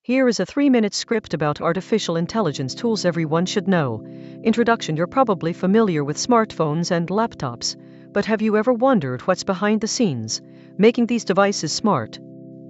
Here is a 3-minute script about artificial intelligence tools everyone should know. Introduction: you're probably familiar with smartphones and laptops, but have you ever wondered what's behind the scenes, making these devices smart?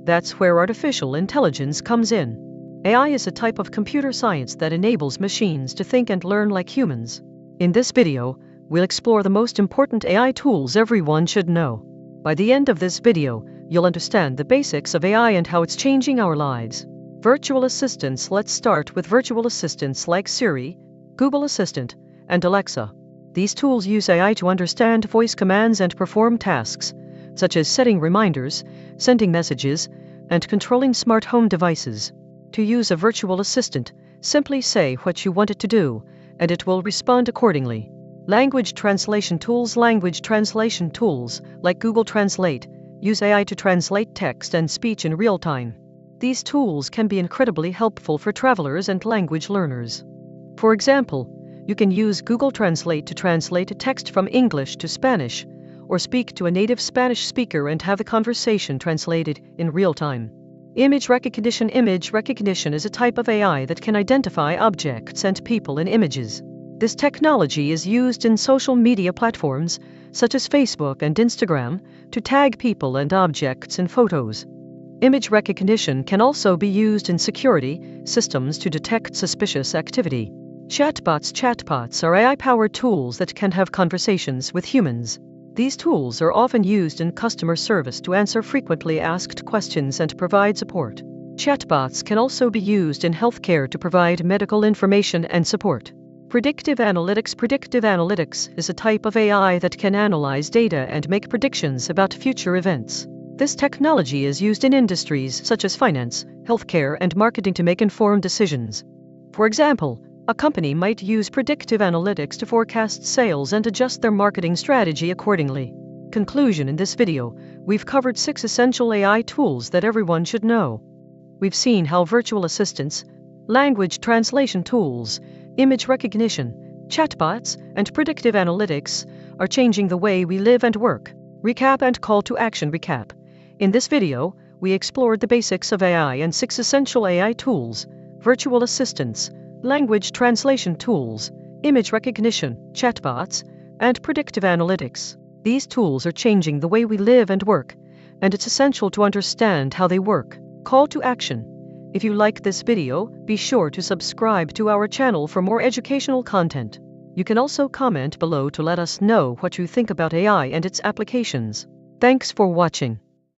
That's where artificial intelligence comes in. AI is a type of computer science that enables machines to think and learn like humans. In this video, we'll explore the most important AI tools everyone should know. By the end of this video, you'll understand the basics of AI and how it's changing our lives. Virtual assistants. Let's start with virtual assistants like Siri, Google Assistant, and Alexa. These tools use AI to understand voice commands and perform tasks, such as setting reminders, sending messages, and controlling smart home devices. To use a virtual assistant, simply say what you want it to do, and it will respond accordingly. Language translation tools. Language translation tools, like Google Translate, use AI to translate text and speech in real time. These tools can be incredibly helpful for travelers and language learners. For example, you can use Google Translate to translate a text from English to Spanish, or speak to a native Spanish speaker and have the conversation translated in real time. Image recognition. Image recognition is a type of AI that can identify objects and people in images. This technology is used in social media platforms, such as Facebook and Instagram, to tag people and objects in photos. Image recognition can also be used in security systems to detect suspicious activity. Chatbots. Chatbots are AI-powered tools that can have conversations with humans. These tools are often used in customer service to answer frequently asked questions and provide support. Chatbots can also be used in healthcare to provide medical information and support. Predictive analytics. Predictive analytics is a type of AI that can analyze data and make predictions about future events. This technology is used in industries such as finance, healthcare, and marketing to make informed decisions. For example, a company might use predictive analytics to forecast sales and adjust their marketing strategy accordingly. Conclusion: in this video, we've covered 6 essential AI tools that everyone should know. We've seen how virtual assistants, language translation tools, image recognition, chatbots, and predictive analytics are changing the way we live and work. Recap and call to action. Recap. In this video, we explored the basics of AI and 6 essential AI tools: virtual assistants, language translation tools, image recognition, chatbots, and predictive analytics. These tools are changing the way we live and work, and it's essential to understand how they work. Call to action. If you like this video, be sure to subscribe to our channel for more educational content. You can also comment below to let us know what you think about AI and its applications. Thanks for watching.